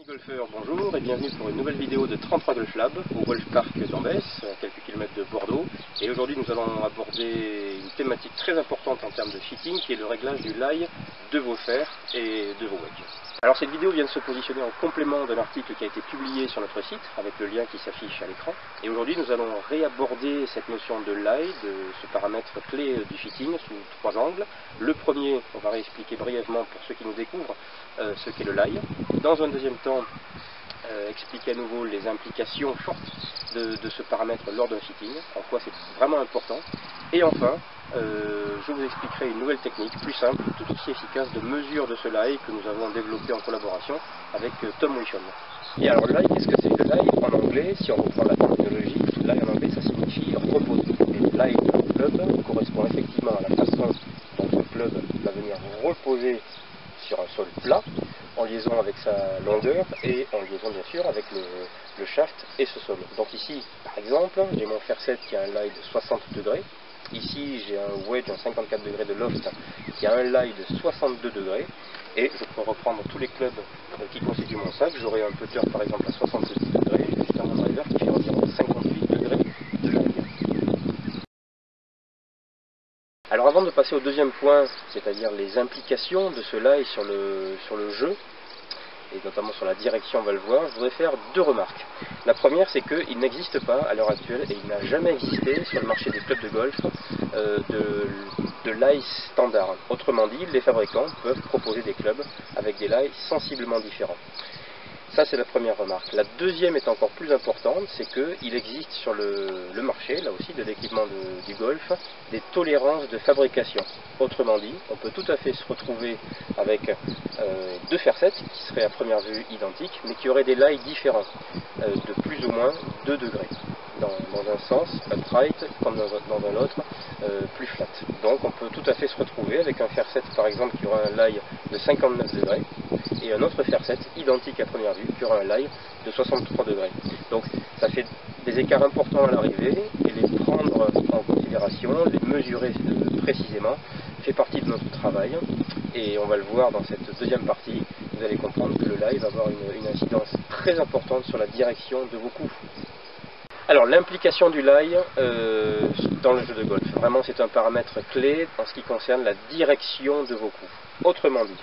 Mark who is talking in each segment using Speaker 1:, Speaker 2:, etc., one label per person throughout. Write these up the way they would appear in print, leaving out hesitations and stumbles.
Speaker 1: Golfeurs, bonjour et bienvenue pour une nouvelle vidéo de 33 Golf Lab au Golf Park d'Ambès, à quelques kilomètres de Bordeaux. Et aujourd'hui nous allons aborder une thématique très importante en termes de fitting qui est le réglage du lie de vos fers et de vos wedges. Alors cette vidéo vient de se positionner en complément d'un article qui a été publié sur notre site avec le lien qui s'affiche à l'écran. Et aujourd'hui nous allons réaborder cette notion de lie, de ce paramètre clé du fitting sous trois angles. Le premier, on va réexpliquer brièvement pour ceux qui nous découvrent ce qu'est le lie. Dans un deuxième temps, expliquer à nouveau les implications fortes de ce paramètre lors d'un fitting, en quoi c'est vraiment important. Et enfin, je vous expliquerai une nouvelle technique plus simple, tout aussi efficace de mesure de ce lie que nous avons développé en collaboration avec Tom Wishon. Et alors le lie, qu'est-ce que c'est? Le lie en anglais, si on reprend la terminologie, le lie en anglais ça signifie reposer. Et le lie d'un club correspond effectivement à la façon dont ce club va venir reposer sur un sol plat, en liaison avec sa longueur et en liaison bien sûr avec le shaft et ce sol. Donc ici par exemple j'ai mon fer 7 qui a un lie de 60 degrés, ici j'ai un wedge, un 54 degrés de loft qui a un lie de 62 degrés, et je peux reprendre tous les clubs qui constituent mon sac. J'aurai un putter par exemple à 70 degrés jusqu'à un driver qui fait environ 58 degrés de lie. Alors avant de passer au deuxième point, c'est-à-dire les implications de ce lie sur le jeu, et notamment sur la direction on va le voir, je voudrais faire deux remarques. La première, c'est qu'il n'existe pas à l'heure actuelle, et il n'a jamais existé sur le marché des clubs de golf, de lie standard. Autrement dit, les fabricants peuvent proposer des clubs avec des lies sensiblement différents. Ça, c'est la première remarque. La deuxième est encore plus importante, c'est qu'il existe sur le marché, là aussi, de l'équipement du golf, des tolérances de fabrication. Autrement dit, on peut tout à fait se retrouver avec deux fer 7 qui seraient à première vue identiques, mais qui auraient des lies différents, de plus ou moins 2 degrés. Dans un sens upright, comme dans un autre plus flat. Donc on peut tout à fait se retrouver avec un fer 7 par exemple qui aura un lie de 59 degrés et un autre fer 7 identique à première vue qui aura un lie de 63 degrés. Donc ça fait des écarts importants à l'arrivée, et les prendre en considération, les mesurer précisément fait partie de notre travail, et on va le voir dans cette deuxième partie. Vous allez comprendre que le lie va avoir une incidence très importante sur la direction de vos coups. Alors l'implication du lie dans le jeu de golf, vraiment c'est un paramètre clé en ce qui concerne la direction de vos coups. Autrement dit,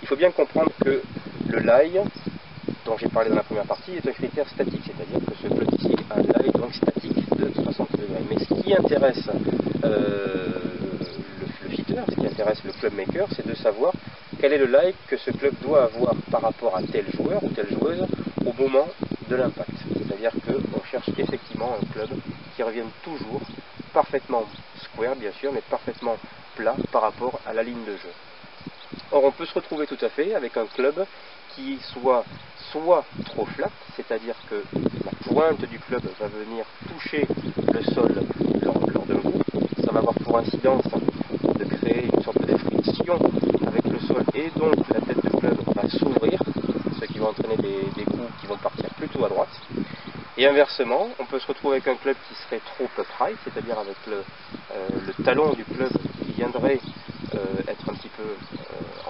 Speaker 1: il faut bien comprendre que le lie, dont j'ai parlé dans la première partie, est un critère statique, c'est-à-dire que ce club ici a un lie donc statique de 60 degrés. Mais ce qui intéresse le fitter, ce qui intéresse le club maker, c'est de savoir quel est le lie que ce club doit avoir par rapport à tel joueur ou telle joueuse au moment de l'impact. C'est-à-dire qu'on cherche effectivement un club qui revienne toujours parfaitement square, bien sûr, mais parfaitement plat par rapport à la ligne de jeu. Or, on peut se retrouver tout à fait avec un club qui soit trop flat, c'est-à-dire que la pointe du club va venir toucher le sol lors d'un coup. Ça va avoir pour incidence de créer une sorte de friction avec le sol, et donc la tête du club va s'ouvrir, ce qui va entraîner des coups qui vont partir plutôt à droite. Et inversement, on peut se retrouver avec un club qui serait trop upright, c'est-à-dire avec le talon du club qui viendrait être un petit peu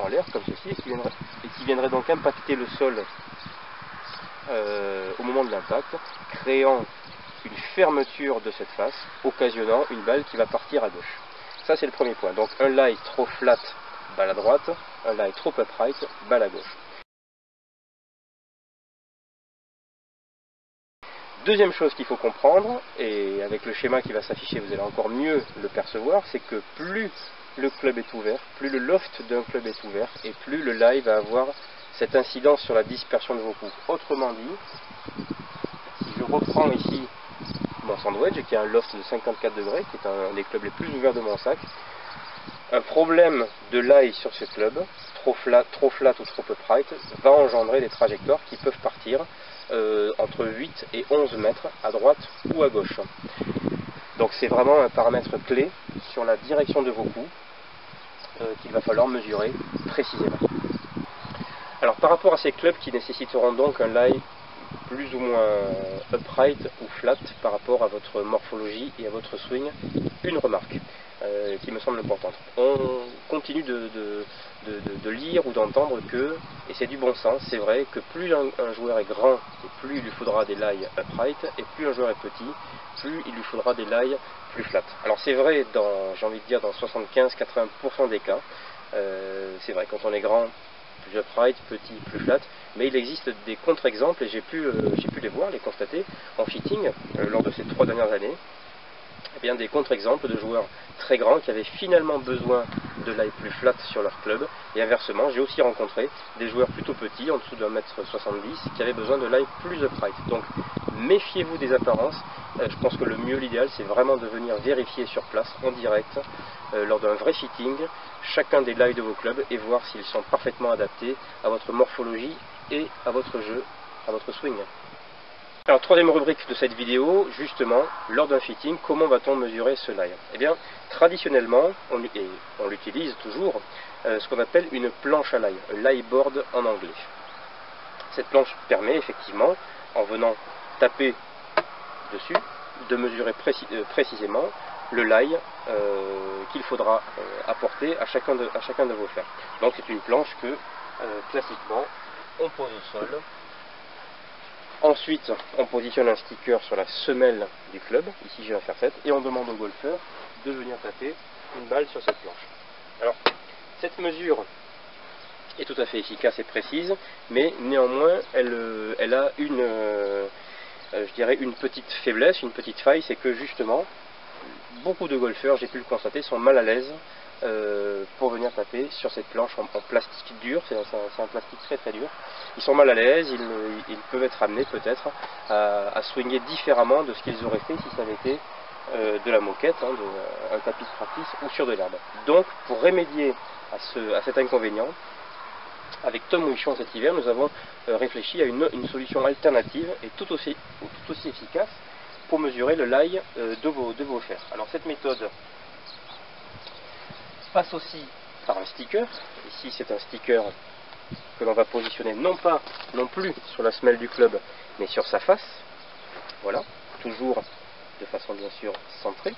Speaker 1: en l'air comme ceci, et qui viendrait donc impacter le sol au moment de l'impact, créant une fermeture de cette face, occasionnant une balle qui va partir à gauche. Ça c'est le premier point. Donc un lie trop flat, balle à droite, un lie trop upright, balle à gauche. Deuxième chose qu'il faut comprendre, et avec le schéma qui va s'afficher vous allez encore mieux le percevoir, c'est que plus le club est ouvert, plus le loft d'un club est ouvert, et plus le lie va avoir cette incidence sur la dispersion de vos coups. Autrement dit, si je reprends ici mon sandwich qui a un loft de 54 degrés, qui est un des clubs les plus ouverts de mon sac, un problème de lie sur ce club, trop flat ou trop upright, va engendrer des trajectoires qui peuvent partir entre 8 et 11 mètres à droite ou à gauche. Donc c'est vraiment un paramètre clé sur la direction de vos coups qu'il va falloir mesurer précisément. Alors par rapport à ces clubs qui nécessiteront donc un lie plus ou moins upright ou flat par rapport à votre morphologie et à votre swing. Une remarque qui me semble importante. On continue de lire ou d'entendre que, et c'est du bon sens, c'est vrai que plus un joueur est grand, et plus il lui faudra des lies upright, et plus un joueur est petit, plus il lui faudra des lies plus flat. Alors c'est vrai dans, j'ai envie de dire, dans 75-80% des cas. C'est vrai quand on est grand, plus upright, petit, plus flat, mais il existe des contre-exemples et j'ai pu les voir, les constater en fitting lors de ces 3 dernières années. Eh bien, des contre-exemples de joueurs très grands qui avaient finalement besoin de lies plus flat sur leur club, et inversement, j'ai aussi rencontré des joueurs plutôt petits, en dessous d'1m70, qui avaient besoin de lies plus upright. Donc, méfiez-vous des apparences. Je pense que le mieux, l'idéal, c'est vraiment de venir vérifier sur place, en direct, lors d'un vrai fitting, chacun des lies de vos clubs, et voir s'ils sont parfaitement adaptés à votre morphologie et à votre jeu, à votre swing. Alors, troisième rubrique de cette vidéo, justement, lors d'un fitting, comment va-t-on mesurer ce lie? Eh bien, traditionnellement, on l'utilise toujours, ce qu'on appelle une planche à lie, un lie board en anglais. Cette planche permet effectivement, en venant taper dessus, de mesurer précisément le lie qu'il faudra apporter à chacun de vos fers. Donc c'est une planche que, classiquement, on pose au sol. Ensuite, on positionne un sticker sur la semelle du club, ici j'ai un fer 7, et on demande au golfeur de venir taper une balle sur cette planche. Alors, cette mesure est tout à fait efficace et précise, mais néanmoins, elle a je dirais une petite faiblesse, une petite faille, c'est que justement, beaucoup de golfeurs, j'ai pu le constater, sont mal à l'aise pour venir taper sur cette planche en plastique dur, c'est un plastique très très dur. Ils sont mal à l'aise, ils peuvent être amenés peut-être à swinger différemment de ce qu'ils auraient fait si ça avait été de la moquette, un tapis de practice ou sur de l'herbe. Donc pour remédier à cet inconvénient, avec Tom Wichon cet hiver, nous avons réfléchi à une solution alternative et tout aussi efficace pour mesurer le lie de vos fers. Alors cette méthode passe aussi par un sticker. Ici c'est un sticker que l'on va positionner non plus sur la semelle du club, mais sur sa face. Voilà, toujours de façon bien sûr centrée.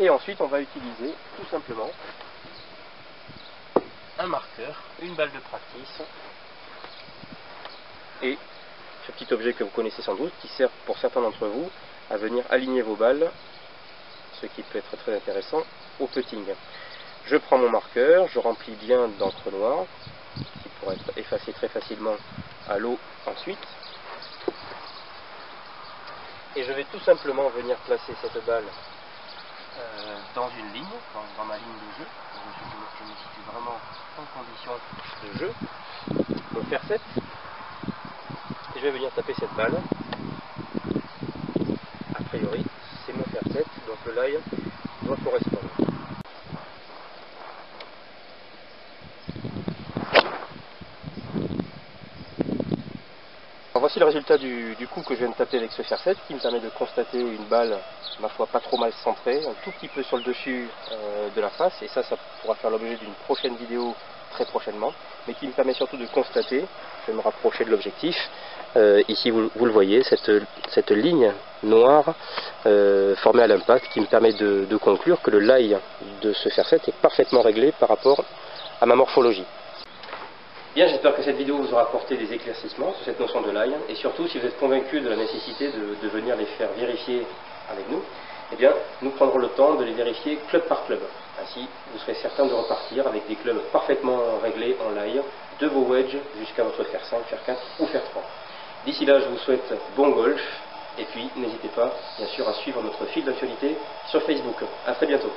Speaker 1: Et ensuite on va utiliser tout simplement un marqueur, une balle de practice et ce petit objet que vous connaissez sans doute qui sert pour certains d'entre vous à venir aligner vos balles, ce qui peut être très intéressant au putting. Je prends mon marqueur, je remplis bien d'encre noire qui pourra être effacée très facilement à l'eau ensuite, et je vais tout simplement venir placer cette balle dans une ligne, dans ma ligne de jeu. Je me situe vraiment en condition de jeu, mon fer 7, et je vais venir taper cette balle. A priori, c'est mon fer 7, donc le lie doit correspondre. Alors voici le résultat du coup que je viens de taper avec ce fer 7, qui me permet de constater une balle, ma foi, pas trop mal centrée, un tout petit peu sur le dessus de la face, et ça pourra faire l'objet d'une prochaine vidéo très prochainement, mais qui me permet surtout de constater, je vais me rapprocher de l'objectif, ici vous le voyez, cette ligne noire formée à l'impact qui me permet de conclure que le lie de ce fer 7 est parfaitement réglé par rapport à ma morphologie. Bien, j'espère que cette vidéo vous aura apporté des éclaircissements sur cette notion de lie, et surtout si vous êtes convaincu de la nécessité de venir les faire vérifier avec nous, eh bien, nous prendrons le temps de les vérifier club par club. Ainsi, vous serez certain de repartir avec des clubs parfaitement réglés en lie, de vos wedges jusqu'à votre fer 5, fer 4 ou fer 3. D'ici là, je vous souhaite bon golf, et puis n'hésitez pas, bien sûr, à suivre notre fil d'actualité sur Facebook. A très bientôt.